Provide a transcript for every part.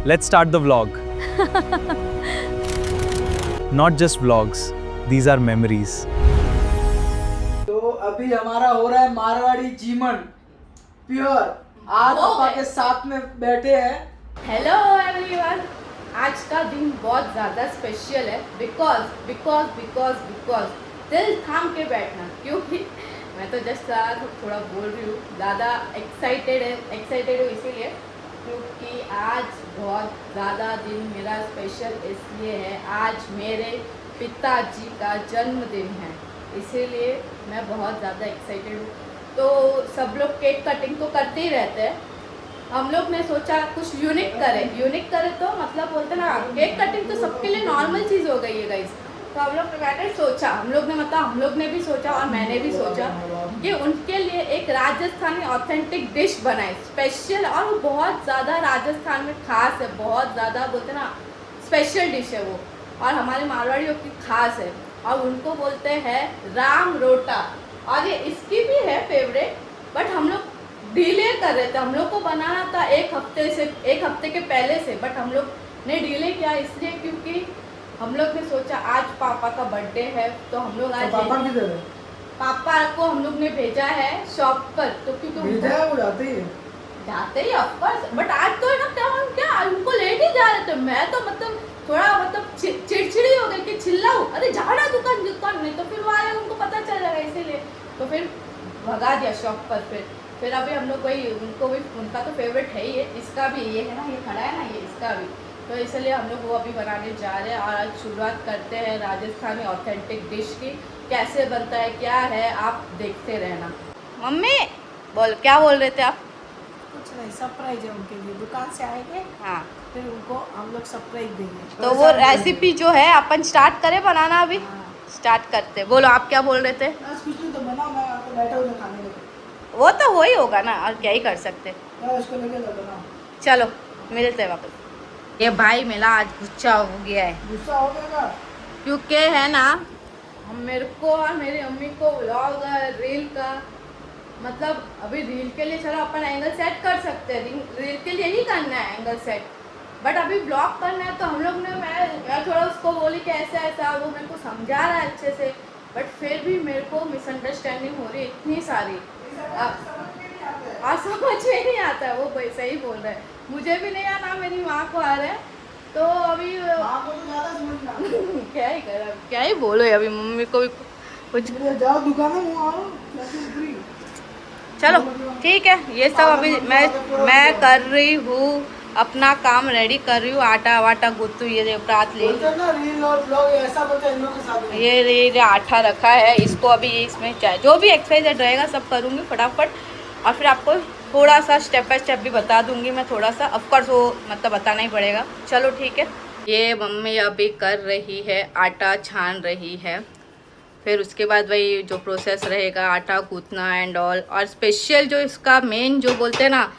let's start the vlog. Not just vlogs, these are memories. तो अभी हमारा हो रहा है मारवाड़ी जीवन प्योर। आज पापा के साथ में बैठे हैं। हेलो एवरीवन, आज का दिन बहुत ज़्यादा स्पेशल है बिकॉज दिल थाम के बैठना, क्योंकि मैं तो जस्ट थोड़ा बोल रही हूँ, ज़्यादा एक्साइटेड हूँ इसीलिए क्योंकि आज बहुत ज़्यादा दिन मेरा स्पेशल इसलिए है, आज मेरे पिताजी का जन्मदिन है, इसीलिए मैं बहुत ज़्यादा एक्साइटेड हूँ। तो सब लोग केक कटिंग तो करते ही रहते हैं, हम लोग ने सोचा कुछ यूनिक करें तो मतलब बोलते ना, केक कटिंग तो सबके लिए नॉर्मल चीज़ हो गई है गाइस। तो हम लोग ने भी सोचा और मैंने भी सोचा कि उनके लिए एक राजस्थानी ऑथेंटिक डिश बनाए, स्पेशल, और वो बहुत ज़्यादा राजस्थान में खास है, बहुत ज़्यादा बोलते ना स्पेशल डिश है वो, और हमारे मारवाड़ियों की खास है, और उनको बोलते हैं राम रोटा। और ये इसकी भी है फेवरेट, बट हम लोग डिले कर रहे थे, हम लोग को बनाना था एक हफ्ते के पहले से, बट हम लोग ने डिले किया इसलिए क्योंकि हम लोग ने सोचा आज पापा का बर्थडे है, तो हम लोग आज पापा को हम लोग ने भेजा है शॉप पर, तो क्योंकि वो जाते ही ऑफकोर्स, बट आज तो है ना क्या उनको लेट ही जा रहे थे। मैं तो थोड़ा चिड़चिड़ी हो गई कि चिल्लाऊं, अरे जाना दुकान नहीं तो फिर वो आए, उनको पता चल जाएगा, इसीलिए तो फिर भगा दिया शॉप पर। फिर अभी हम लोग वही उनका तो फेवरेट है ही है, इसका भी ये है ना, ये खड़ा है ना, ये इसका भी, तो इसलिए हम लोग वो अभी बनाने जा रहे हैं। और आज शुरुआत करते हैं राजस्थानी ऑथेंटिक डिश की, कैसे बनता है क्या है आप देखते रहना। मम्मी क्या बोल रहे थे आप? कुछ नहीं, सरप्राइज है उनके लिए, दुकान से आएंगे, हाँ, फिर उनको हम लोग सरप्राइज देंगे। तो वो रेसिपी जो है अपन स्टार्ट करें बनाना, अभी स्टार्ट करते। बोलो आप क्या बोल रहे थे? बस कुछ नहीं, तो बनाओ, मैं आपको बैठा हूँ खाने को। वो तो हो ही होगा ना, और क्या ही कर सकते। मैं उसको लेके जाओ, बनाओ। चलो मिलते हैं वापस। ये भाई मेरा आज गुस्सा हो गया है, गुस्सा हो गया क्योंकि है ना मेरे को और मेरी अम्मी को व्लॉग रील का मतलब, अभी रील के लिए चलो अपन एंगल सेट कर सकते हैं, रील के लिए ही करना है एंगल सेट, बट अभी ब्लॉग करना है। तो हम लोग ने मैं थोड़ा उसको बोली कि ऐसा वो मेरे को समझा रहा है अच्छे से, बट फिर भी मेरे को मिसअंडरस्टैंडिंग हो रही है इतनी सारी, और समझ में नहीं आता है। वो भाई सही बोल रहा है, मुझे भी नहीं आना, मेरी माँ को आ रहा है, तो अभी क्या ही बोलो, अभी मम्मी को भी कुछ जाओ दुकान में, चलो ठीक है। ये सब अभी मैं कर रही हूँ, अपना काम रेडी कर रही हूँ, आटा वाटा गुत्तू, ये प्रात ले ये आटा रखा है, इसको अभी इसमें चाहे जो भी एक्सरसाइज रहेगा सब करूँगी फटाफट, और फिर आपको थोड़ा सा स्टेप बाय स्टेप भी बता दूंगी मैं, थोड़ा सा ऑफकोर्स वो मतलब बताना ही पड़ेगा। चलो ठीक है। ये मम्मी अभी कर रही है, आटा छान रही है, फिर उसके बाद वही जो प्रोसेस रहेगा आटा गूंथना एंड ऑल, और स्पेशल जो इसका मेन जो बोलते हैं ना,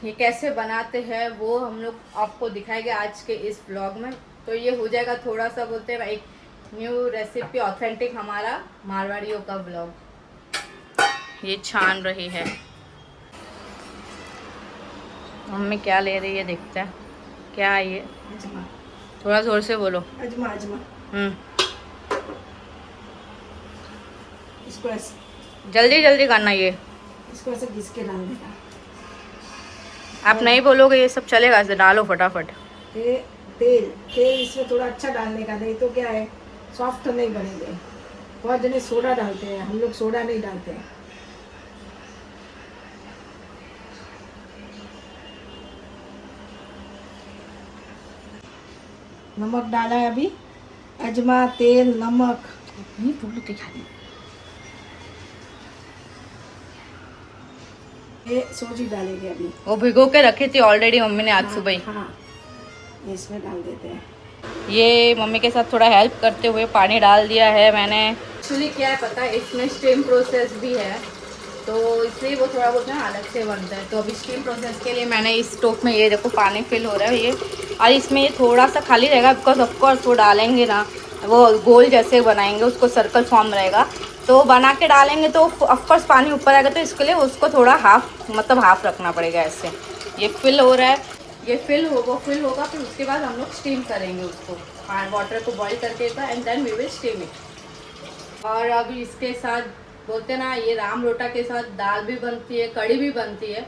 ये कैसे बनाते हैं वो हम लोग आपको दिखाएंगे आज के इस व्लॉग में। तो ये हो जाएगा थोड़ा सा बोलते हैं एक न्यू रेसिपी ऑथेंटिक हमारा मारवाड़ियों का व्लॉग। ये छान रही है मम्मी, क्या ले रही है देखते हैं क्या है ये, थोड़ा जोर से बोलो। अजमा इसको ऐसे जल्दी करना, ये इसको ऐसे घिस के डाल देना। आप नहीं बोलोगे ये सब चलेगा, ऐसे डालो फटाफट। तेल इसमें थोड़ा अच्छा डालने का, नहीं तो क्या है सॉफ्ट नहीं बनेंगे। बहुत जने सोडा डालते हैं, हम लोग सोडा नहीं डालते हैं। नमक डाला है अभी, अजमा, तेल, नमक, ये सोजी डालेंगे अभी। वो भिगो के रखी थी ऑलरेडी मम्मी ने आज सुबह ही। हाँ, इसमें डाल देते हैं। ये मम्मी के साथ थोड़ा हेल्प करते हुए पानी डाल दिया है मैंने। एक्चुअली क्या है पता है, इसमें स्टीम प्रोसेस भी है, तो इसलिए वो थोड़ा बहुत ना अलग से बनता है। तो अभी स्टीम प्रोसेस के लिए मैंने इस स्टोव में ये देखो पानी फिल हो रहा है ये, और इसमें ये थोड़ा सा खाली रहेगा बिकॉज ऑफकोर्स वो डालेंगे ना, वो गोल जैसे बनाएंगे, उसको सर्कल फॉर्म रहेगा, तो बना के डालेंगे तो ऑफकोर्स पानी ऊपर आएगा, तो इसके लिए उसको थोड़ा हाफ रखना पड़ेगा। ऐसे ये फिल हो रहा है, ये फिल होगा फिर उसके बाद हम लोग स्टीम करेंगे उसको, वाटर को बॉईल करके and then we will steam it. और अभी इसके साथ बोलते ना, ये राम लोटा के साथ दाल भी बनती है, कड़ी भी बनती है।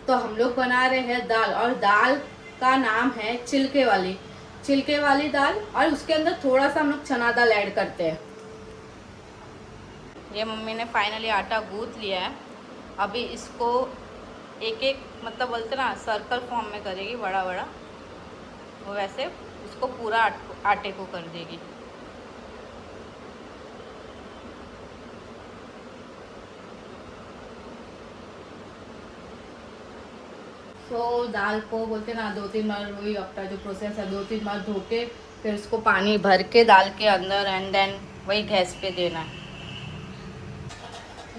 तो हम लोग बना रहे हैं दाल, और दाल का नाम है छिलके वाली दाल, और उसके अंदर थोड़ा सा हम लोग चना दाल ऐड करते हैं। ये मम्मी ने फाइनली आटा गूंथ लिया है। अभी इसको एक एक मतलब बोलते ना सर्कल फॉर्म में करेगी, बड़ा बड़ा, वो वैसे उसको पूरा आटे को कर देगी। तो दाल को बोलते ना 2-3 बार, वही अपना जो प्रोसेस है, 2-3 बार धो के फिर उसको पानी भर के दाल के अंदर एंड देन वही गैस पे देना है।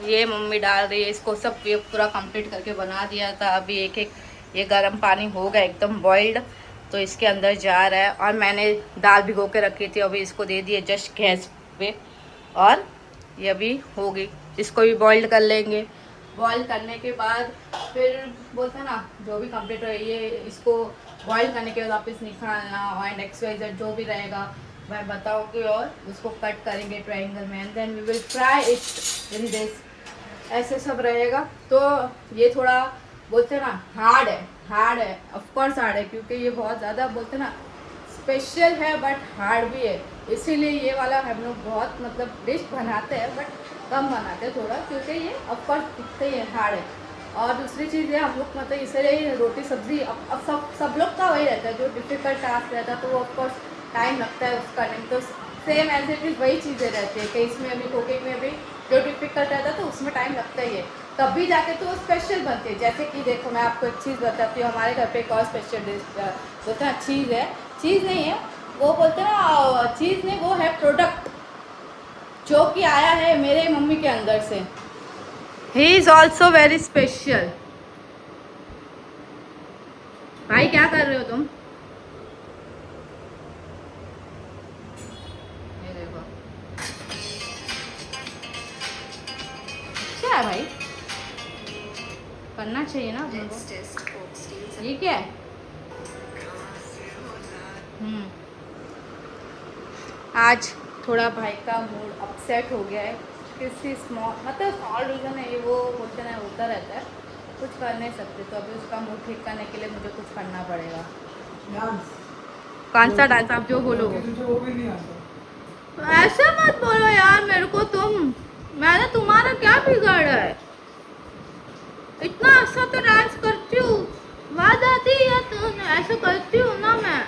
ये मम्मी डाल रही है इसको, सब ये पूरा कंप्लीट करके बना दिया था। अभी एक एक ये गर्म पानी हो गया एकदम बॉइल्ड, तो इसके अंदर जा रहा है। और मैंने दाल भिगो के रखी थी, अभी इसको दे दिए जस्ट गैस पे, और ये अभी होगी। इसको भी बॉइल्ड कर लेंगे। बॉईल करने के बाद फिर बोलते हैं ना, जो भी कंप्लीट रहे, ये इसको बॉईल करने के बाद वापस निकालना एंड XYZ जो भी रहेगा मैं बताऊँगी, और उसको कट करेंगे ट्रायंगल में and then we will fry it in this. ऐसे सब रहेगा। तो ये थोड़ा बोलते हैं ना हार्ड है, ऑफकोर्स हार्ड है, क्योंकि ये बहुत ज़्यादा बोलते हैं ना स्पेशल है बट हार्ड भी है। इसीलिए ये वाला हम लोग बहुत मतलब डिश बनाते हैं बट कम बनाते हैं थोड़ा, क्योंकि ये ऑफकोर्स दिखते ही हार्ड है। और दूसरी चीज़ है, हम लोग मतलब इसलिए रोटी सब्जी अब सब लोग का वही रहता है, जो डिफ़िकल्ट टास्क रहता है तो वो ऑफकोर्स टाइम लगता है उसका नहीं। तो सेम एज इट इज़ वही चीज़ें रहती है कि इसमें भी कुकिंग में भी जो डिफ़िकल्ट रहता है तो उसमें टाइम लगता ही है, तभी जाके तो वो स्पेशल बनती है। जैसे कि देखो मैं आपको एक चीज़ बताती हूँ, हमारे घर पे एक और स्पेशल डिश बोलते हैं, चीज़ नहीं है वो, बोलते हैं ना चीज़ नहीं, वो है प्रोडक्ट जो कि आया है मेरे मम्मी के अंदर से। He is also very special. भाई क्या कर रहे हो तुम? ये देखो, क्या है भाई, करना चाहिए ना अपने को। ये क्या है? आज थोड़ा भाई का मूड अपसेट हो गया है, किसी स्मॉल रीज़न है ये, वो बोलते ना होता रहता है, कुछ कर नहीं सकते। तो अभी उसका मूड ठीक करने के लिए मुझे कुछ करना पड़ेगा। कौन सा डांस? आप जो बोलो वो भी नहीं आता। ऐसे मत बोलो यार मेरे को तुम, मैंने तुम्हारा क्या बिगाड़ा है? इतना अच्छा तो डांस करती हूँ, बात आती है तो ऐसे करती हूँ ना मैं।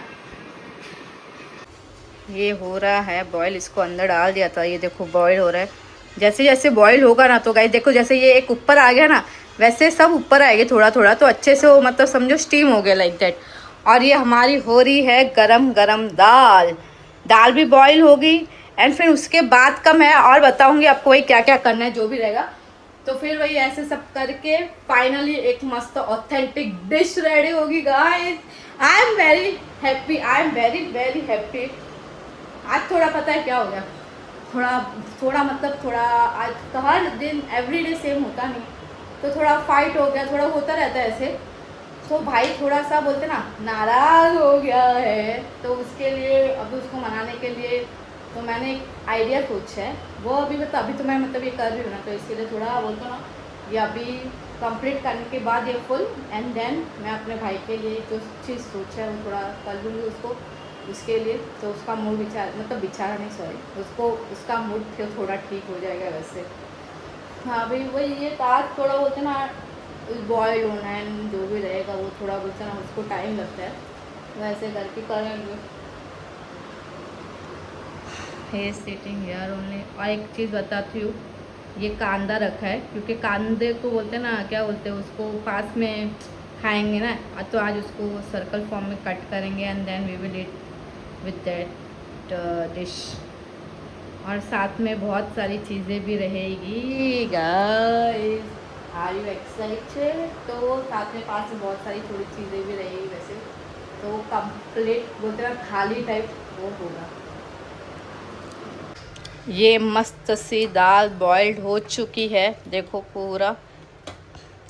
ये हो रहा है बॉईल, इसको अंदर डाल दिया था, ये देखो बॉईल हो रहा है। जैसे जैसे बॉईल होगा ना तो गाइस देखो, जैसे ये एक ऊपर आ गया ना, वैसे सब ऊपर आएंगे थोड़ा थोड़ा, तो अच्छे से वो मतलब समझो स्टीम हो गया लाइक दैट। और ये हमारी हो रही है गरम गरम दाल भी बॉईल होगी एंड फिर उसके बाद का मैं और बताऊंगी आपको वही क्या क्या करना है जो भी रहेगा। तो फिर वही ऐसे सब करके फाइनली एक मस्त ऑथेंटिक डिश रेडी होगी guys. I am very happy, I am very very happy. आज थोड़ा पता है क्या हो गया, थोड़ा आज तो हर दिन एवरीडे सेम होता नहीं, तो थोड़ा फाइट हो गया, थोड़ा होता रहता है ऐसे। तो भाई थोड़ा सा बोलते ना नाराज़ हो गया है, तो उसके लिए अभी उसको मनाने के लिए तो मैंने एक आइडिया सोचा है, वो अभी तो मैं मतलब ये कर रही हूँ ना, तो इसीलिए थोड़ा बोलते ना ये अभी कंप्लीट करने के बाद ये फुल एंड देन मैं अपने भाई के लिए जो चीज़ सोचा है वो थोड़ा कर लूँगी उसको, उसके लिए। तो उसका मूड बिचारा नहीं सॉरी, उसका मूड फिर थोड़ा ठीक हो जाएगा वैसे। हाँ भाई वही ये टास्क थोड़ा बोलते ना बॉयल होना है, जो भी रहेगा वो थोड़ा बोलते ना उसको टाइम लगता है, वैसे करके करेंगे। हे सिटिंग हियर ओनली। और एक चीज़ बताती हूँ, ये कांदा रखा है क्योंकि कांदे को बोलते ना क्या बोलते हैं उसको, पास में खाएंगे ना, तो आज उसको सर्कल फॉर्म में कट करेंगे and then we will eat with that dish. और साथ में बहुत सारी चीज़ें भी रहेगी गाइस। Are you excited? तो साथ में पास में बहुत सारी थोड़ी चीज़ें भी रहेगी वैसे, तो कंप्लीट बोलते ना थाली टाइप वो होगा। ये मस्त सी दाल बॉइल्ड हो चुकी है, देखो पूरा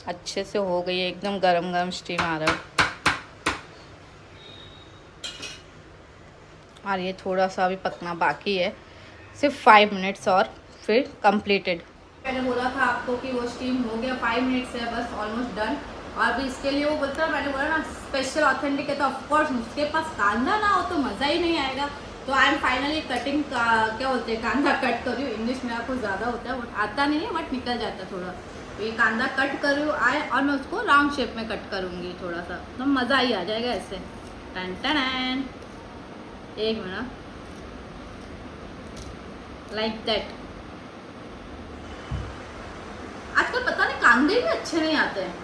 अच्छे से हो गई है, एकदम गरम गरम स्टीम आ रहा है। और ये थोड़ा सा अभी पकना बाकी है, सिर्फ 5 मिनट्स और फिर कंप्लीटेड। मैंने बोला था आपको कि वो स्टीम हो गया, 5 मिनट्स है बस, ऑलमोस्ट डन। और अभी इसके लिए वो बोलता है, मैंने बोला ना स्पेशल ऑथेंटिक है, तो ऑफकोर्स उसके पास कांदा ना हो तो मज़ा ही नहीं आएगा। तो आई एम फाइनली कटिंग क्या बोलते हैं, कांदा कट कर रही हूँ। इंग्लिश में आपको ज़्यादा होता है, बट आता नहीं है, बट निकल जाता है थोड़ा। तो ये कांदा कट कर रही हूँ आए, और मैं उसको राउंड शेप में कट करूँगी थोड़ा सा, तो मज़ा ही आ जाएगा ऐसे। टन टन, एक मिनट, लाइक दैट। आजकल पता नहीं कांदे भी अच्छे नहीं आते हैं,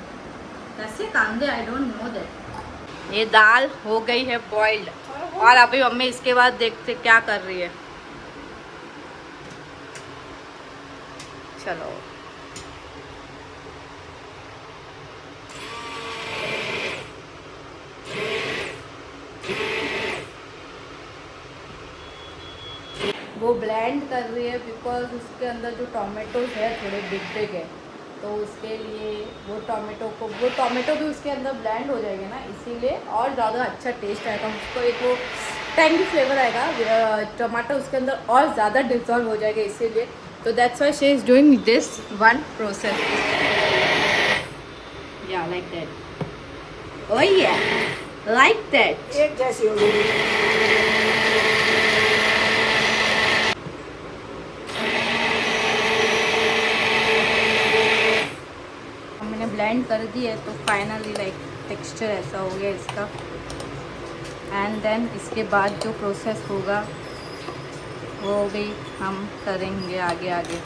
कैसे कांदे, आई डोंट नो दैट। ये दाल हो गई है बॉइल्ड, और अभी मम्मी इसके बाद देखते क्या कर रही है। चलो वो ब्लेंड कर रही है, बिकॉज उसके अंदर जो टोमेटोज है थोड़े बिग बिग है, तो उसके लिए वो टोमेटो भी उसके अंदर ब्लेंड हो जाएंगे ना, इसीलिए और ज़्यादा अच्छा टेस्ट आएगा उसको, एक वो टैंगी फ्लेवर आएगा, टमाटर उसके अंदर और ज़्यादा डिजॉल्व हो जाएगा, इसीलिए। तो that's why she is doing this one process, या लाइक दैट। ओह या, लाइक दैट। एक जैसी हो गई। मैंने ब्लेंड कर दी है, तो फाइनली लाइक टेक्सचर ऐसा हो गया इसका। एंड देन इसके बाद जो प्रोसेस होगा वो भी हम करेंगे आगे आगे।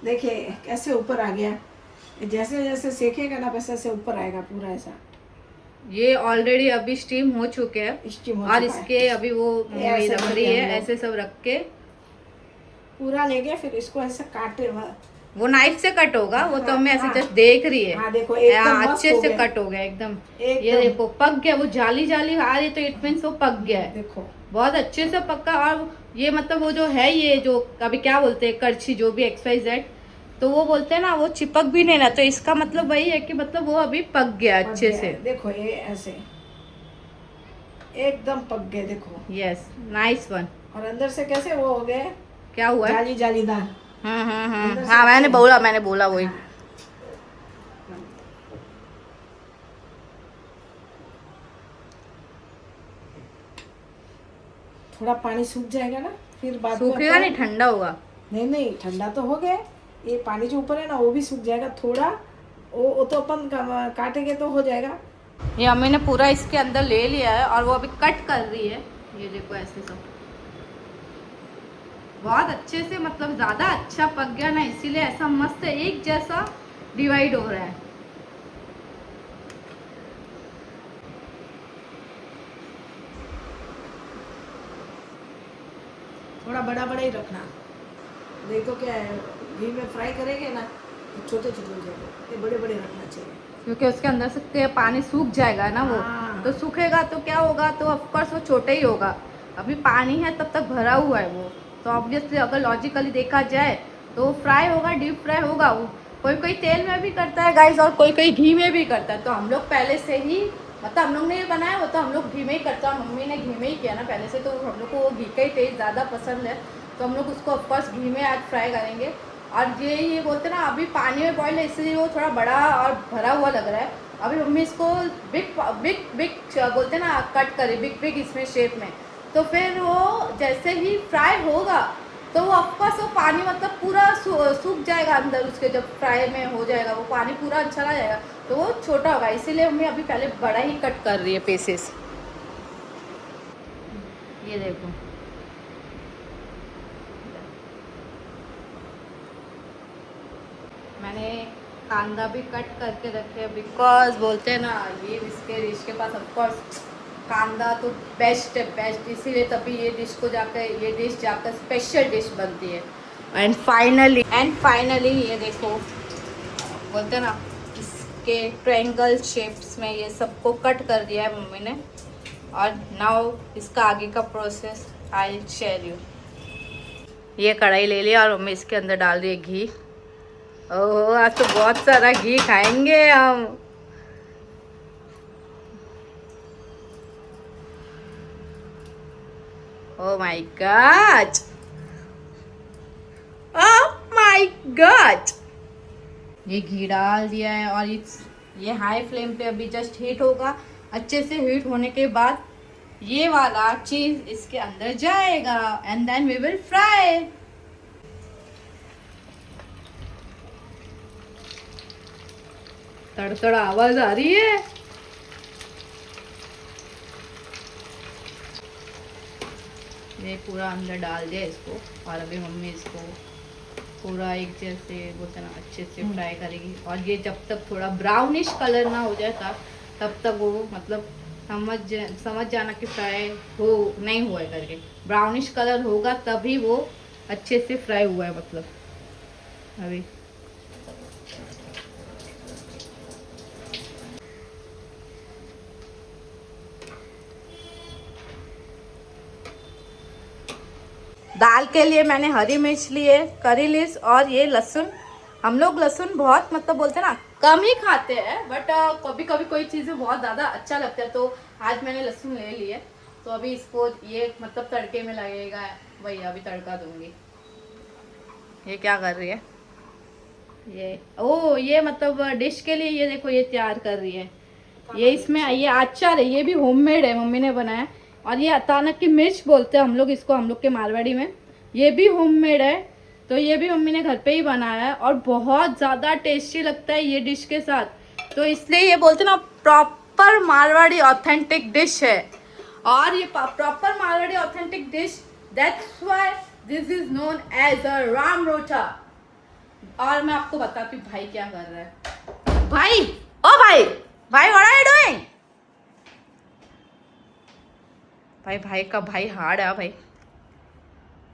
देखिए कैसे ऊपर आ गया, जैसे जैसे सेकेगा ना वैसे वैसे ऊपर आएगा पूरा ऐसा। ये ऑलरेडी अभी स्टीम हो चुके हैं, स्टीम हो और चुका है। इसके अभी वो ऐसे रख रही है, ऐसे सब रख के पूरा ले गया, फिर इसको ऐसे काटे। वो नाइफ से कट होगा, वो तो हमें ऐसे हाँ। जस्ट देख रही है। हाँ देखो एकदम मस्त अच्छे हो से गया। कट हो गया एकदम। एकदम। ये देखो पक गया, वो जाली जाली आ रही, तो इट मीन्स वो पक गया है, देखो बहुत अच्छे से पक्का। और ये मतलब वो जो है, ये जो अभी क्या बोलते हैं, करछी, जो भी XYZ, तो वो बोलते हैं ना, वो चिपक भी नहीं रहा, तो इसका मतलब वही है कि मतलब वो अभी पक गया पक अच्छे गया। से। देखो ये ऐसे एकदम पक गए, देखो। Yes, nice one. और अंदर से कैसे वो हो गए, क्या हुआ है? जाली जालीदार। अंदर से हाँ मैंने अच्छे। बोला वही। हाँ। थोड़ा पानी सूख जाएगा ना, फिर बाद में सूखेगा नहीं, ठंडा होगा। नहीं ठंडा तो हो गया, ये पानी जो ऊपर है ना वो भी सूख जाएगा थोड़ा, वो तो अपन काटेंगे तो हो जाएगा। ये अम्मी ने पूरा इसके अंदर ले लिया है, और वो अभी कट कर रही है। ये देखो ऐसे सब बहुत अच्छे से, मतलब ज़्यादा अच्छा पक गया ना, इसीलिए ऐसा मस्त एक जैसा डिवाइड हो रहा है। थोड़ा बड़ा बड़ा ही रखना, देखो क्या है, घी में फ्राई करेंगे ना तो छोटे छोटे हो जाएंगे, ये बड़े बड़े रखना चाहिए, क्योंकि उसके अंदर से पानी सूख जाएगा ना वो, हाँ। तो सूखेगा तो क्या होगा, तो ऑफकोर्स वो छोटा ही होगा। अभी पानी है तब तक भरा हुआ है वो, तो ऑब्वियसली अगर लॉजिकली देखा जाए तो फ्राई होगा, डीप फ्राई होगा। वो कोई कोई तेल में भी करता है गाइस, और कोई कोई घी में भी करता है। तो हम लोग पहले से ही, मतलब हम लोग ने ये बनाया वो तो हम लोग घी में ही करते हैं, मम्मी ने घी में ही किया ना पहले से, तो हम लोग को वो घी का ही टेस्ट ज़्यादा पसंद है, तो हम लोग उसको ऑफकोर्स घी में आज फ्राई करेंगे। और ये बोलते ना अभी पानी में बॉयल है, इसलिए वो थोड़ा बड़ा और भरा हुआ लग रहा है। अभी मम्मी इसको बिग बिग बिग बोलते ना कट करे, बिग बिग इसमें शेप में, तो फिर वो जैसे ही फ्राई होगा तो वो ऑफकोर्स वो पानी मतलब पूरा सूख जाएगा अंदर उसके, जब फ्राई में हो जाएगा वो पानी पूरा चला जाएगा, तो वो छोटा होगा। इसीलिए मम्मी अभी पहले बड़ा ही कट कर रही है पीसेस। ये देखो मैंने कांदा भी कट करके रखे, बिकॉज बोलते हैं ना ये इसके डिश के पास ऑफकोर्स कांदा तो बेस्ट है, बेस्ट, इसीलिए तभी ये डिश जाकर स्पेशल डिश बनती है। एंड फाइनली ये देखो, बोलते हैं ना इसके ट्रायंगल शेप्स में ये सबको कट कर दिया है मम्मी ने। और नाउ इसका आगे का प्रोसेस आई शेयर यू। ये कढ़ाई ले लिया और मम्मी इसके अंदर डाल रही है घी। ओह आज तो बहुत सारा घी खाएंगे हम। Oh my God, oh my God. ये घी डाल दिया है और ये हाई फ्लेम पे अभी जस्ट हीट होगा। अच्छे से हीट होने के बाद ये वाला चीज इसके अंदर जाएगा and then we will fry. तड़तड़ आवाज आ रही है। ये पूरा अंदर डाल दिया इसको और अभी मम्मी इसको पूरा एक जैसे बोलते ना अच्छे से फ्राई करेगी। और ये जब तक थोड़ा ब्राउनिश कलर ना हो जाता तब तक वो मतलब समझ जाना कि फ्राई हो नहीं हुआ है करके। ब्राउनिश कलर होगा तभी वो अच्छे से फ्राई हुआ है मतलब। अभी दाल के लिए मैंने हरी मिर्च लिए, करी लीव्स और ये लहसुन। हम लोग लहसुन बहुत मतलब बोलते हैं ना कम ही खाते हैं, बट कभी कभी कोई चीज़ें बहुत ज़्यादा अच्छा लगता है तो आज मैंने लहसुन ले लिए। तो अभी इसको ये मतलब तड़के में लगेगा, वही अभी तड़का दूंगी। ये क्या कर रही है ये मतलब डिश के लिए ये देखो ये तैयार कर रही है। ये इसमें ये अचार है, ये भी होममेड है, मम्मी ने बनाया। और ये अचानक की मिर्च बोलते हैं हम लोग इसको, हम लोग के मारवाड़ी में। ये भी होममेड है, तो ये भी मम्मी ने घर पे ही बनाया है और बहुत ज़्यादा टेस्टी लगता है ये डिश के साथ। तो इसलिए ये बोलते हैं ना प्रॉपर मारवाड़ी ऑथेंटिक डिश है। और ये proper Marwari authentic dish, that's why this is known as a Ram Rota. और मैं आपको बताती हूँ भाई क्या कर रहा है। भाई, ओ भाई व्हाट आर यू डूइंग? भाई का भाई हार्ड है भाई।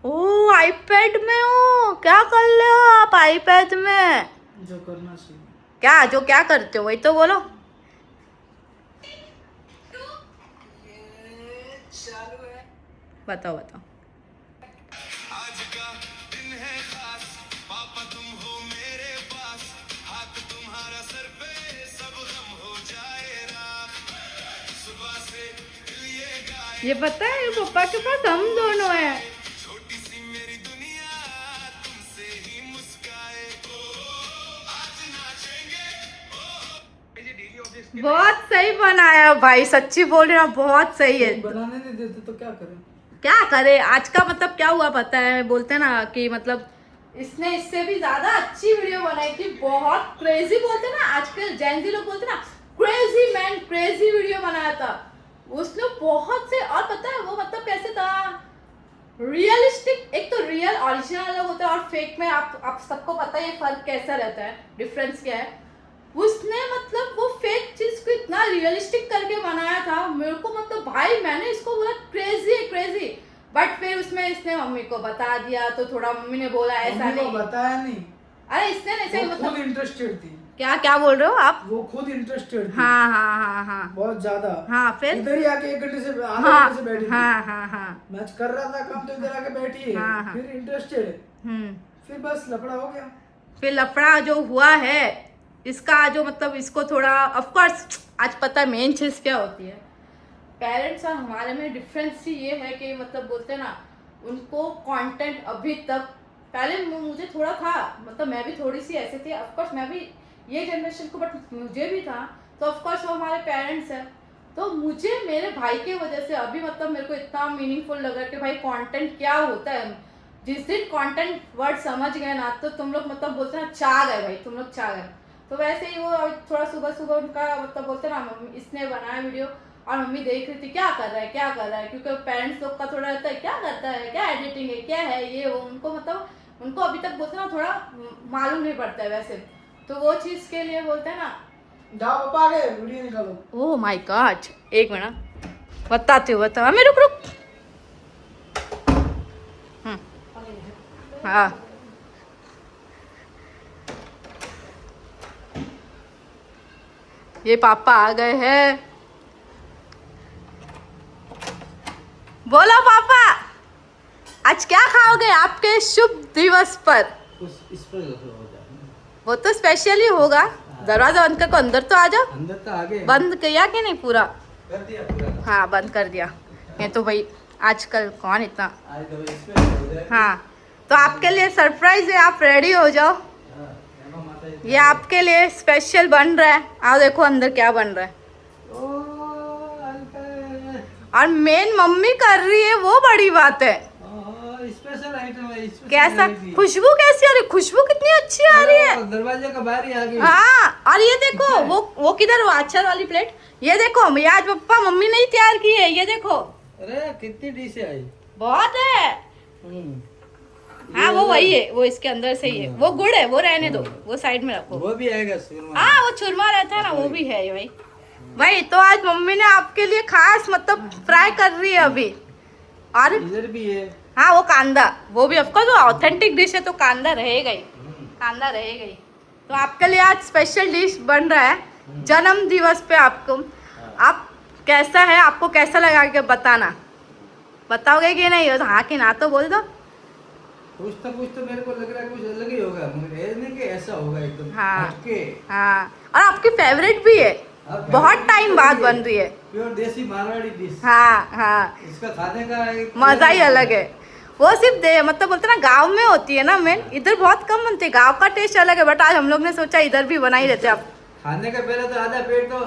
ओ आईपैड में हो, क्या कर रहे हो आप आईपैड में? जो करना चाहिए। क्या जो क्या करते हो वही तो बोलो। चालू है। बताओ। आज का दिन है खास, पापा तुम हो मेरे पास, हाथ तुम्हारा सर पे सब गम हो जाए रात, सुबह से ये गाए ये पता है पापा के पास हम दोनों हैं। छोटी सी मेरी दुनिया तुमसे ही मुस्काए, आज नाचेंगे। बहुत सही बनाया भाई, सच्ची बोल रही हूँ बहुत सही है। बनाने नहीं देते तो क्या करें? क्या करे आज का मतलब क्या हुआ पता है, बोलते ना कि मतलब इसने इससे भी ज्यादा अच्छी वीडियो बनाई थी। बहुत क्रेजी बोलते ना आजकल जेनजी लोग बोलते ना, क्रेजी मैन क्रेजी वीडियो बनाया था उसने बहुत से। और पता है वो मतलब कैसे था, रियलिस्टिक। एक तो रियल ओरिजिनल अलग होता है और फेक में आप सबको पता है ये फर्क कैसा रहता है, डिफरेंस क्या है। उसने मतलब वो फेक चीज को इतना रियलिस्टिक करके बनाया था मेरे को मतलब भाई मैंने इसको बोला क्रेजी। बट फिर उसमें इसने मम्मी को बता दिया तो थोड़ा मम्मी ने बोला ऐसा मम्मी को नहीं। बताया नहीं। अरे इसने ऐसे वो मतलब खुद इंटरेस्टेड थी। क्या बोल रहे हो आप? वो खुद इंटरेस्टेड थी। हाँ बहुत ज्यादा। हाँ फिर इधर ही आके 1 घंटे से आधे घंटे से बैठी थी। हाँ मैच कर रहा था काम तो इधर आके बैठी है। हाँ। फिर इंटरेस्टेड। फिर बस लफड़ा हो गया। फिर लफड़ा जो हुआ है इसका जो मतलब इसको थोड़ा ऑफ कोर्स आज पता है मेन चीज क्या होती है। पेरेंट्स और हमारे में डिफरेंस ही ये है कि मतलब बोलते हैं ना उनको कंटेंट अभी तक, पहले मुझे थोड़ा था मतलब मैं भी थोड़ी सी ऐसे थी ऑफ कोर्स, मैं भी ये जनरेशन को, बट मुझे भी था तो ऑफ कोर्स वो हमारे पेरेंट्स हैं। तो मुझे मेरे भाई के वजह से अभी मतलब मेरे को इतना मीनिंगफुल लगा कि भाई कंटेंट क्या होता है। जिस दिन कंटेंट वर्ड समझ गए ना तो तुम लोग मतलब बोलते हैं ना चा गए भाई, तुम लोग चा गए। तो वैसे ही वो थोड़ा सुबह उनका मतलब बोलते ना मम्मी इसने बनाया वीडियो और मम्मी देख रही थी क्या कर रहा है, क्योंकि पेरेंट्स लोग का थोड़ा रहता है क्या करता है, क्या एडिटिंग है, क्या है ये वो, उनको मतलब उनको अभी तक बोलते ना थोड़ा मालूम नहीं पड़ता है वैसे। तो वो चीज़ के लिए बोलते हैं ना जाओ पापा आगे वीडियो निकालो। ओह माय गॉड, एक मिनट बताती हूँ, बताओ मेरे रुक। हाँ ये पापा आ गए हैं। बोलो पापा आज क्या खाओगे आपके शुभ दिवस पर? इस पर हो जाए। वो तो स्पेशल ही होगा। दरवाजा बंद करके अंदर तो आ जाओ। अंदर तो आ गए। बंद किया कि नहीं पूरा? कर दिया पूरा। हाँ बंद कर दिया। ये तो भाई आजकल कौन इतना। आज तो स्पेशल हो जाए। हाँ तो आपके लिए सरप्राइज है, आप रेडी हो जाओ। हेमा माता जी। ये आपके लिए स्पेशल बन रहा है। आओ देखो अंदर क्या बन रहा है। ओ अंकल। और मेन मम्मी कर रही है, वो बड़ी बात है। स्पेशल आइटम है। स्पेशल कैसा variety। खुशबू कैसी आ रही, खुशबू कितनी अच्छी आ रही है। दरवाजे का बारी आ गई। हाँ और ये देखो वो किधर, वो अचार वाली प्लेट। ये देखो ये आज पप्पा मम्मी ने ही तैयार की है। ये देखो अरे कितनी डिश आई। बहुत है। हाँ वो वही है, वो इसके अंदर से ही है। वो गुड़ है, वो रहने दो, वो साइड में रखो। वो भी आएगा सुरमा। हाँ वो चूरमा रहता है ना, वो भी है भाई। भाई तो आज मम्मी ने आपके लिए खास मतलब फ्राई कर रही है अभी। और इधर भी है। हाँ वो कांदा, वो भी ऑफकोर्स वो ऑथेंटिक डिश है तो कांदा रहेगा ही, कांदा रहेगा ही। तो आपके लिए आज स्पेशल डिश बन रहा है जन्म दिवस पे। आपको आप कैसा है, आपको कैसा लगा के बताना, बताओगे कि नहीं? हाँ कि ना तो बोल दो। कुछ तो मेरे को लग रहा है कुछ अलग ही होगा, मगर ये नहीं कि ऐसा होगा एकदम हाँ। हटके। हाँ और आपकी फेवरेट भी है, बहुत टाइम बाद बन रही है। प्योर देसी मारवाड़ी डिश। हाँ हाँ इसका खाने का एक मजा ही अलग है। वो सिर्फ दे मतलब बोलते ना गांव में होती है ना मेन, इधर बहुत कम बनती है। गांव का टेस्ट अलग है, बट आज हम लोग ने सोचा इधर भी बना ही देते आप। खाने का पहले तो आधा पेट तो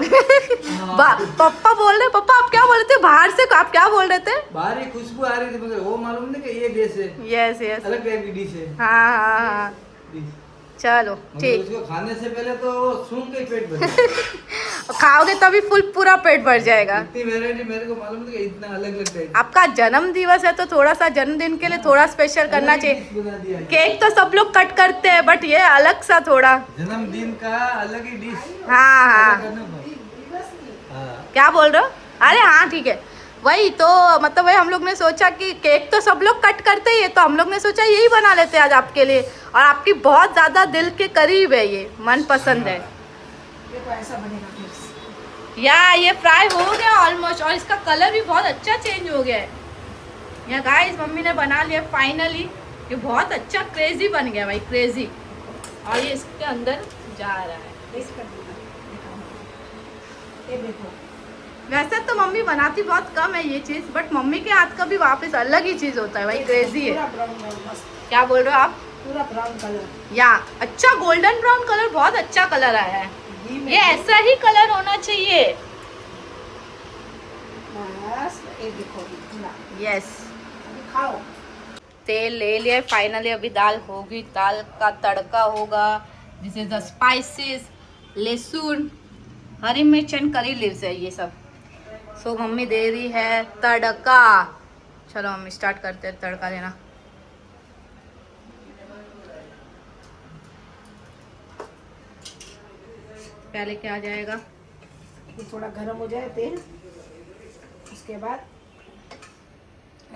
पप्पा बोल रहे, पप्पा आप क्या बोल रहे थे बाहर से, आप क्या बोल रहे थे? बाहर ही खुशबू आ रही थी, मगर वो मालूम नहीं कि ये डिश है, यस यस अलग टाइप की डिश है। हाँ हाँ हाँ डिश। चलो मगर ठीक। उसको खाने से पहले तो सूंघ के ही पेट भर खाओगे तभी फुल पूरा पेट भर जाएगा। इतनी वैरायटी मेरे को मालूम नहीं कि इतना अलग अलग टाइप। आपका जन्म दिवस है तो थोड़ा सा जन्मदिन के लिए थोड़ा स्पेशल करना चाहिए। बना दिया है। केक तो सब लोग कट करते हैं, बट ये अलग सा थोड़ा। जन्मदिन का अलग ही डिश। हाँ हाँ हाँ। क्या बोल रहे हो? अरे हाँ ठीक है, वही तो मतलब वही हम लोग ने सोचा कि केक तो सब लोग कट करते ही है, तो हम लोग ने सोचा यही बना लेते हैं आज आपके लिए। और आपकी बहुत ज़्यादा दिल के करीब है, ये मन पसंद है। देखो ऐसा बनेगा फिर। या ये फ्राई हो गया ऑलमोस्ट, और इसका कलर भी बहुत अच्छा चेंज हो गया है। या गाइस मम्मी ने बना लिया फाइनली, ये बहुत अच्छा क्रेजी बन गया भाई, क्रेजी। और ये इसके अंदर जा रहा है। टेस्ट कर दिखा। ये देखो वैसे तो मम्मी बनाती बहुत कम है ये चीज़, बट मम्मी के हाथ का भी वापस अलग ही चीज़ होता है भाई, क्रेजी है। पूरा ब्राउन मस्त, क्या बोल रहे हो आप? पूरा ब्राउन कलर। या अच्छा गोल्डन ब्राउन कलर, बहुत अच्छा कलर आया है। घी में ये ऐसा ही कलर होना चाहिए। बस ये देखो पूरा। यस अभी खाओ। तेल ले लिया फाइनली, अभी दाल होगी, दाल का तड़का होगा। दिस इज द स्पाइसेस, लहसुन, हरी मिर्च एंड करी लीव्स है ये सब। सो मम्मी दे रही है तड़का। चलो हम स्टार्ट करते हैं तड़का देना। पहले क्या जाएगा? ये थोड़ा गर्म हो जाए तेल, उसके बाद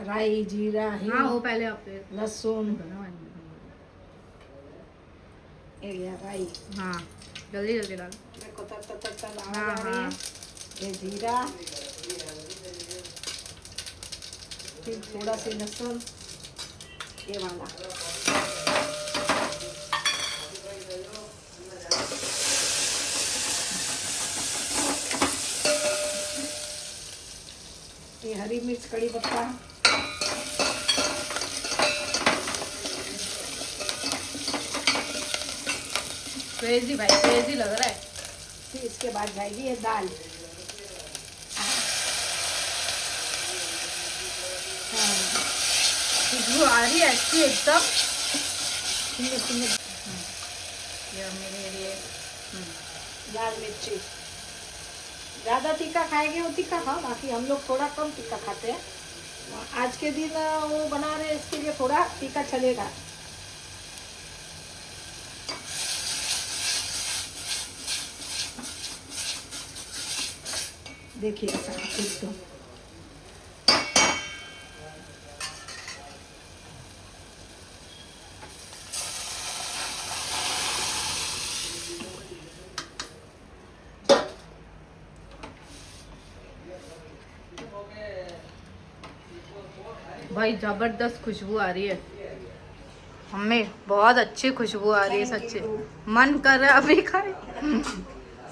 राई, जीरा, हाँ हिंग, वो पहले आप लहसुन, ये लिया राई। हाँ जल्दी जल्दी डाल। देखो तर हाँ, आवाज आ रही है। हाँ। ये जीरा, फिर थोड़ा सी लहसुन, ये वाला। ये हरी मिर्च, कड़ी पत्ता, क्रेजी भाई, क्रेजी लग रहा है। फिर इसके बाद जाएगी ये दाल। हाँ, खुशबू आ रही है अच्छी एकदम। सुनिए ये मेरे लिए लाल मिर्ची। ज़्यादा तीखा खाएंगे वो तीखा खाओ, बाकी हम लोग थोड़ा कम तीखा खाते हैं। आज के दिन वो बना रहे, इसके लिए थोड़ा तीखा चलेगा। देखिए ऐसा इसको भाई जबरदस्त खुशबू आ रही है मम्मी, बहुत अच्छी खुशबू आ रही है सच्ची। मन कर रहा है अभी खाए।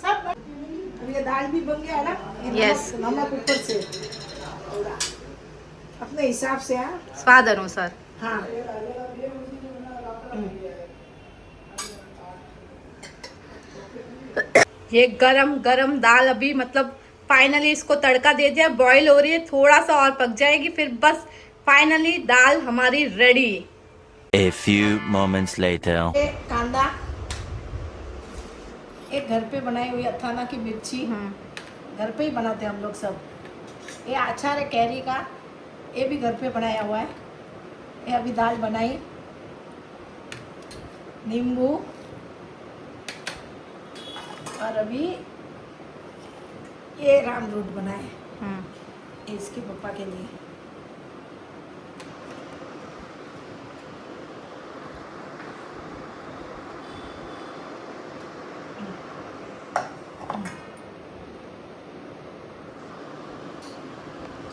सब। अब ये दाल भी बन गया है ना। ये Yes. नमक ऊपर से थोड़ा। अपने हिसाब से। हाँ स्वाद अनुसार। हाँ ये गरम गरम दाल अभी मतलब फाइनली इसको तड़का दे दिया, बॉईल हो रही है, थोड़ा सा और पक जाएगी फिर बस फाइनली दाल हमारी ready. A few moments later. एक कांदा, एक घर पे बनाई हुई अथाना की मिर्ची, घर पे ही बनाते हैं हम लोग सब। ये अचार है कैरी का, ये भी घर पे बनाया हुआ है। ये अभी दाल बनाई, नींबू, और अभी ये राम रूट बनाए, ये इसके पापा के लिए।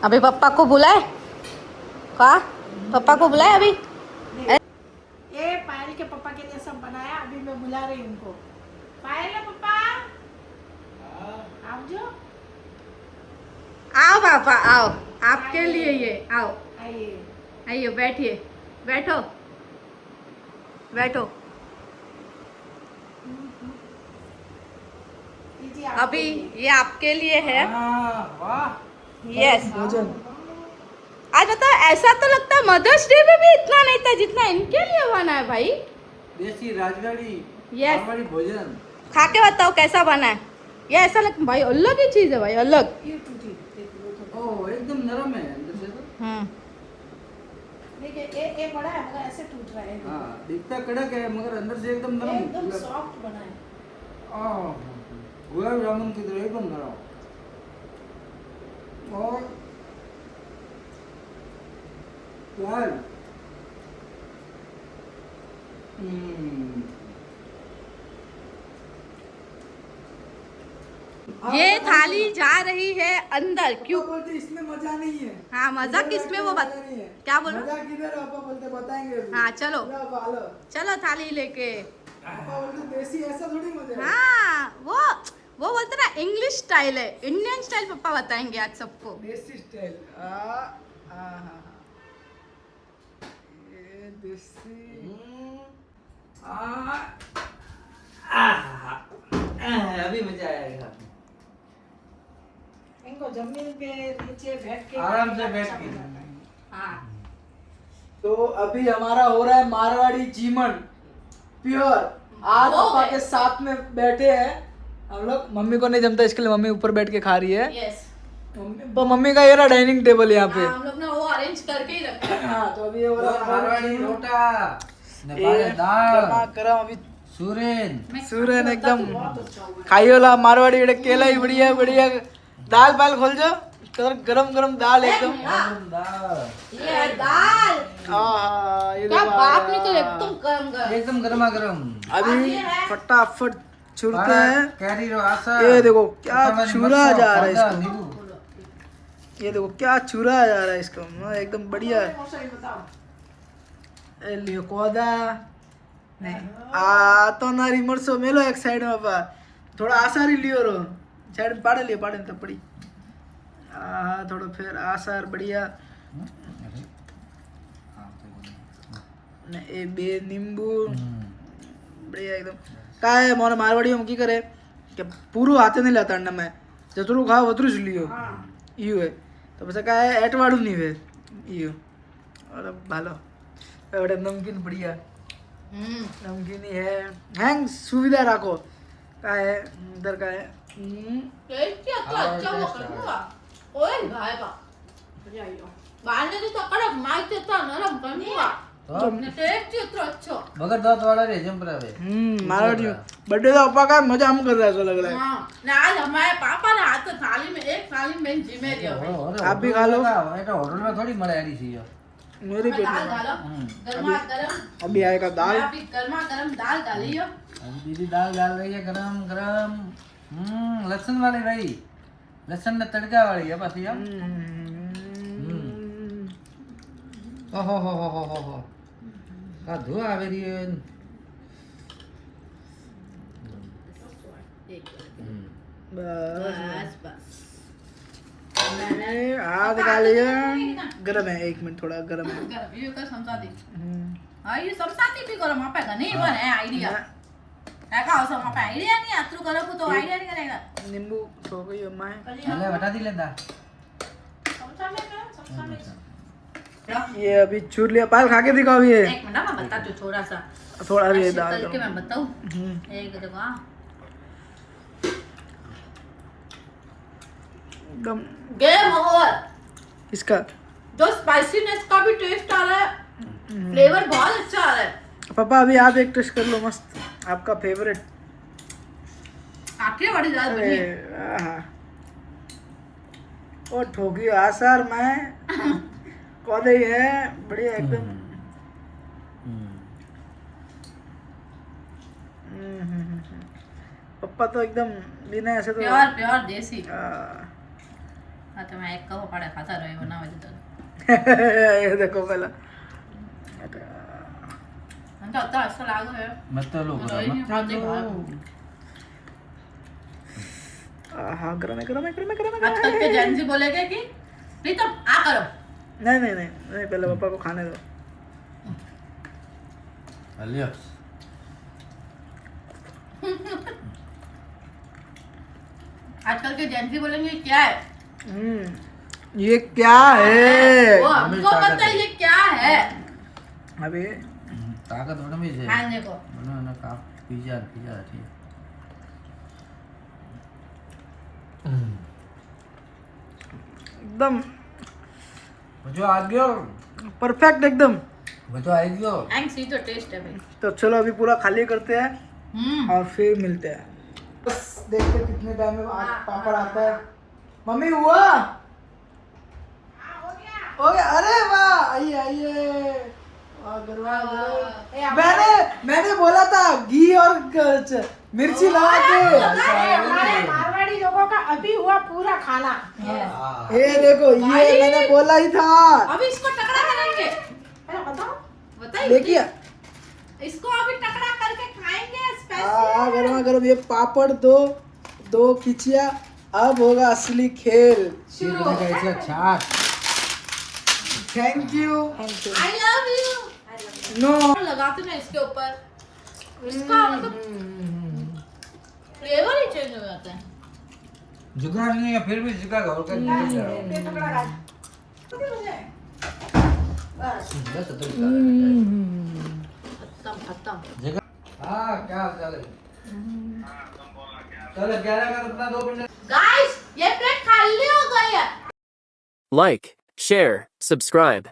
अभी पापा को बुलाए, कहा पापा को बुलाए अभी। ये पायल के पापा के लिए सब बनाया, अभी मैं बुला रही हूँ उनको। पायल है पापा, आप जो आओ पापा आओ, आपके लिए ये आओ, आइए। आइए बैठिए, बैठो बैठो। लीजिए आप अभी लीजिए। ये आपके लिए है। वाह यस, भोजन आज बताओ, ऐसा तो लगता है मदर्स डे में भी इतना नहीं था जितना इनके लिए बना है भाई। देसी राजवाड़ी Yes. मारवाड़ी भोजन। खा के बताओ कैसा बना है। ये ऐसा लग भाई अलग ही चीज है भाई, अलग। ये टूटी, देखो। ओह एकदम नरम है अंदर से तो। देखिए ये बड़ा है मगर ऐसे टूट रहा है। हाँ दिखता कड़क है मगर अंदर से एकदम नरम। एकदम सॉफ्ट बना है। गुलाब जामुन की तरह एकदम नरम। और यार ये थाली जा रही है अंदर, क्यों? पापा बोलते इसमें मजा नहीं है। हाँ मजा किसमें, वो मजा नहीं है। क्या बोल रहे मजा किधर है? पापा बोलते बताएंगे अभी। हाँ चलो लो, पापा, लो। चलो थाली लेके। पापा बोलते देसी ऐसा थोड़ी मजा है। हाँ वो बोलते ना इंग्लिश स्टाइल है, इंडियन स्टाइल पापा बताएंगे आज सबको। देसी स्टाइल। ये देसी। अभी मजा आएगा। इनको जमीन पे नीचे बैठ के आराम से बैठ के। हाँ तो अभी हमारा हो रहा है मारवाड़ी जीमन प्योर। आज हो पापा गए। के साथ में बैठे हैं हम लोग। मम्मी को नहीं जमता इसके लिए मम्मी ऊपर बैठ के खा रही है। यस, तो मम्मी का ये रहा डाइनिंग टेबल यहाँ पे। हम लोग ने वो अरेंज करके ही रखा है। हाँ तो अभी ये वाला मारवाड़ी रोटा, ये नेपाली दाल, गरम अभी सूरेन। सूरन एकदम खाइयो ला मारवाड़ी बेटे केला ही बढ़िया बढ़िया। दाल बाल खोल जो, गरम गरम दाल एकदम। दाल ये है दाल, हाँ ये क्या देखो बाप आया। निकले एकदम गरम गरम। एकदम गर्मा गर्म। अभी फटाफट छुड़ते हैं। कैरी रो आसा। ये देखो क्या पत्ता वाली छुरा मरचा, जा रहा है कांदा, इसको। नींबू। ये देखो क्या छुरा जा रहा है इसको, एकदम बढ़िया। ए लियो कोदा नहीं आ तो नारी मरसो मेलो एक साइड में पा थोड़ा आसारी लियो रो साइड में पाड़े लियो पाड़े तो पड़ी थोड़ा फिर आसार बढ़िया। ने ए बे नींबू बढ़िया एकदम। का है मोने मारवाड़ी में की करे कि पूरो हाथे नहीं लाता अंडा में जतरू खाओ वतरू ज लियो यू है। तो बस का है एटवाड़ू नहीं वे यू और भालो एवढे नमकीन बढ़िया नमकीन ही है। हैंग सुविधा रखो का है इधर का है। टेस्ट अच्छा वो करूंगा। ओए भाई बा बाहर से तो कड़क माइक से तो नरम करूंगा। तो टेस्ट इतना अच्छा। मगर दांत वाला रे जम पर आवे। मारवाड़ी बर्थडे का पापा का मजा हम कर रहा है ऐसा लग रहा है। हाँ ना आज हमारे पापा ने हाथ थाली में एक थाली में जिम्मे दिया भाई। आप भी खा लो। ये तो होटल में थोड़ी मले ऐसी चीज है। मेरे पेट दाल में डालो गर्मा गर्म। अभी आएगा दाल। अभी गर्मा गर्म दाल डाली हो। अभी दीदी दाल डाल रही है गरम गरम। लहसुन वाली भाई, लहसुन ने तड़का वाली है बस ये। ओहो का धुआं आवे रही है। बस बस बस मैंने हाथ खा लिया गरम है, 1 मिनट थोड़ा गरम है. ये कर समझा दी हम्म. હા એ સમસાતી બી કરો માપે ઘણી પણ હે આઈડિયા કાકા આવસો માપે આઈડિયા नहीं આતરું કરબુ તો આઈડિયા नहीं करेगा नींबू हो गई अम्मा है. अरे बता दी लेदा समझा ले समझा ले ये अभी चूर लिया. पायल खा के दिखाओ ये. एक मिनट मैं बताती हूँ थोड़ा सा थोड़ा भी ऐसे दाल तल के दो. मैं बताऊँ हम्म. एक देखो हाँ एकदम गेम ओवर इसका जो स्पाइसीनेस का भी टेस्ट आ रहा है फ्लेवर बहुत अच्छा आ रहा है पापा अभी आप एक टेस्ट कर लो. मस्त आपका फेवरेट. आखिर बड़ी दाल बनी है ओ ठोकी आसार मैं कौदे ही है बढ़िया एकदम. पप्पा तो एकदम बिना ऐसे तो प्योर प्योर देसी आ, हाँ तो मैं एक कप पड़े खाता रहे बनावे तो ये देखो पहला. हमको अच्छा अच्छा लागो है मत तो लो तो ही नहीं खाते बाहर। हाँ गरम है गरम है गरम है गरम है आजकल के जेंजी बोलेगे कि प्रीतम आ करो नहीं नहीं नहीं नहीं पहले पापा को खाने दो. अलियो आजकल के जेंजी बोलेंगे क्या है ये क्या है. वो हमको पता है ये क्या है अभी ताकत वडा में છે खाने को મને ના કા પીઝા પીઝા છે एकदम બધો આ ગયો परफेक्ट एकदम. બધો આવી ગયો एंग सी तो टेस्ट है भाई तो चलो अभी पूरा खाली करते हैं और फिर मिलते हैं. बस देखते हैं कितने टाइम में पापड़ आता है. मम्मी हुआ हो गया. अरे वाह आइए आइए. वाह गरवा मैंने बोला था घी और मिर्ची लगा के. हमारे मारवाड़ी लोगों का अभी हुआ पूरा खाना. ये देखो ये मैंने बोला ही था. अभी इसको टकरा करेंगे बताओ बताइए देखिए इसको अभी टकरा करके खाएंगे स्पेशल गरमा गरम ये पापड़ दो खिचिया. अब होगा असली खेल. शुरू हो गया है छाट thank you. I love you know लगाते ना इसके ऊपर इसका मतलब फ्लेवर ही चेंज हो जाता है जुगाड़ नहीं है फिर भी जुगाड़ और कर बस तो खत्म खत्म जगह हां क्या हाल चाल है चलो 11 का अपना 2 मिनट गाइस ये प्लेट खाली हो गई है Like, share, subscribe.